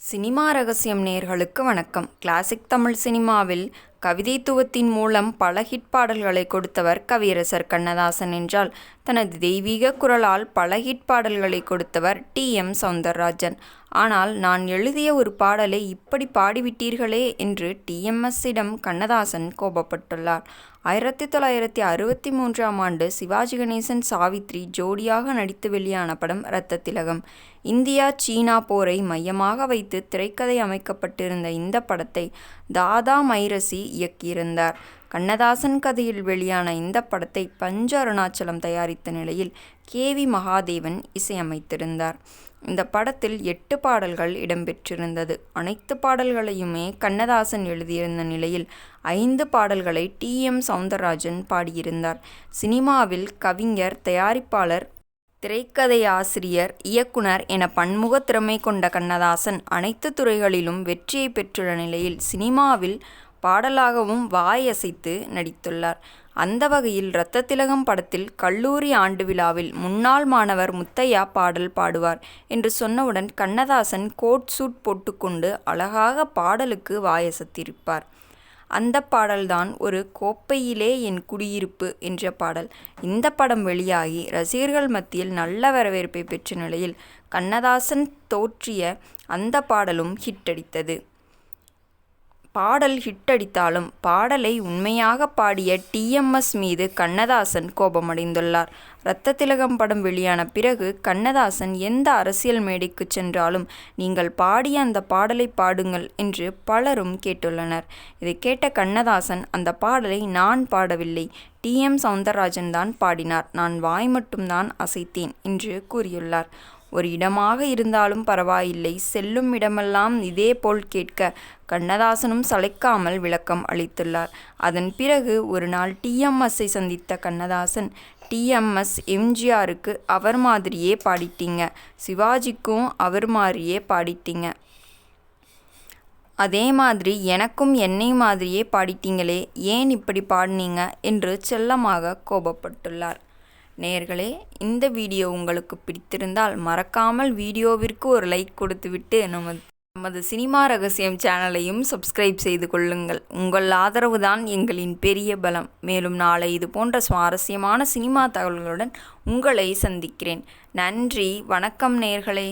Cinema ரகசியம் நேயர்களுக்கு வணக்கம். கிளாசிக் தமிழ் சினிமாவில் கவிதைத்துவத்தின் மூலம் பல ஹிட் பாடல்களை கொடுத்தவர் கவியரசர் கண்ணதாசன் என்றால், தனது தெய்வீக குரலால் பல ஹிட் பாடல்களை கொடுத்தவர் டி.எம். சௌந்தரராஜன். ஆனால் நான் எழுதிய ஒரு பாடலை இப்படி பாடிவிட்டீர்களே என்று டி.எம்.எஸ்.இடம் கண்ணதாசன் கோபப்பட்டுள்ளார். 1963ஆம் ஆண்டு சிவாஜி கணேசன், சாவித்ரி ஜோடியாக நடித்து வெளியான படம் ரத்த திலகம். இந்தியா சீனா போரை மையமாக வைத்து திரைக்கதை அமைக்கப்பட்டிருந்த இந்த படத்தை தாதா மைரசி இயக்கியிருந்தார். கண்ணதாசன் கதையில் வெளியான இந்த படத்தை பஞ்சு அருணாச்சலம் தயாரித்த நிலையில் கே.வி. மகாதேவன் இசையமைத்திருந்தார். இந்த படத்தில் 8 பாடல்கள் இடம்பெற்றிருந்தது. அனைத்து பாடல்களையுமே கண்ணதாசன் எழுதியிருந்த நிலையில் 5 பாடல்களை டி.எம். சௌந்தரராஜன் பாடியிருந்தார். சினிமாவில் கவிஞர், தயாரிப்பாளர், திரைக்கதையாசிரியர், இயக்குனர் என பன்முக திறமை கொண்ட கண்ணதாசன் அனைத்து துறைகளிலும் வெற்றியை பெற்றுள்ள நிலையில் சினிமாவில் பாடலாகவும் வாயசைத்து நடித்துள்ளார். அந்த வகையில் ரத்த திலகம் படத்தில் கல்லூரி ஆண்டு விழாவில் முன்னாள் மாணவர் முத்தையா பாடல் பாடுவார் என்று சொன்னவுடன் கண்ணதாசன் கோட் சூட் போட்டுக்கொண்டு அழகாக பாடலுக்கு வாயசைத்திருப்பார். அந்த பாடல்தான் ஒரு கோப்பையிலே என் குடியிருப்பு என்ற பாடல். இந்த படம் வெளியாகி ரசிகர்கள் மத்தியில் நல்ல வரவேற்பை பெற்ற நிலையில் கண்ணதாசன் தோற்றிய அந்த பாடலும் ஹிட் அடித்தது. பாடல் ஹிட் அடித்தாலும் பாடலை உண்மையாக பாடிய டி.எம்.எஸ். மீது கண்ணதாசன் கோபமடைந்துள்ளார். ரத்த திலகம் படம் வெளியான பிறகு கண்ணதாசன் எந்த அரசியல் மேடைக்கு சென்றாலும் நீங்கள் பாடிய அந்த பாடலை பாடுங்கள் என்று பலரும் கேட்டுள்ளனர். இதை கேட்ட கண்ணதாசன், அந்த பாடலை நான் பாடவில்லை, டி.எம். சௌந்தரராஜன் தான் பாடினார், நான் வாய் மட்டும்தான் அசைத்தேன் என்று கூறியுள்ளார். ஒரு இடமாக இருந்தாலும் பரவாயில்லை, செல்லும் இடமெல்லாம் இதே போல் கேட்க கண்ணதாசனும் சளைக்காமல் விளக்கம் அளித்துள்ளார். அதன் பிறகு ஒரு நாள் டி.எம்.எஸ்.ஐ சந்தித்த கண்ணதாசன், டி.எம்.எஸ். எம்.ஜி.ஆருக்கு அவர் மாதிரியே பாடிட்டீங்க, சிவாஜிக்கும் அவர் மாதிரியே பாடிட்டீங்க, அதே மாதிரி எனக்கும் என்னை மாதிரியே பாடிட்டீங்களே, ஏன் இப்படி பாடினீங்க என்று செல்லமாக கோபப்பட்டுள்ளார். நேயர்களே, இந்த வீடியோ உங்களுக்கு பிடித்திருந்தால் மறக்காமல் வீடியோவிற்கு ஒரு லைக் கொடுத்துவிட்டு நமது சினிமா ரகசியம் சேனலையும் சப்ஸ்கிரைப் செய்து கொள்ளுங்கள். உங்கள் ஆதரவு தான் எங்களின் பெரிய பலம். மேலும் நாளை இது போன்ற சுவாரஸ்யமான சினிமா தகவல்களுடன் உங்களை சந்திக்கிறேன். நன்றி, வணக்கம் நேயர்களே.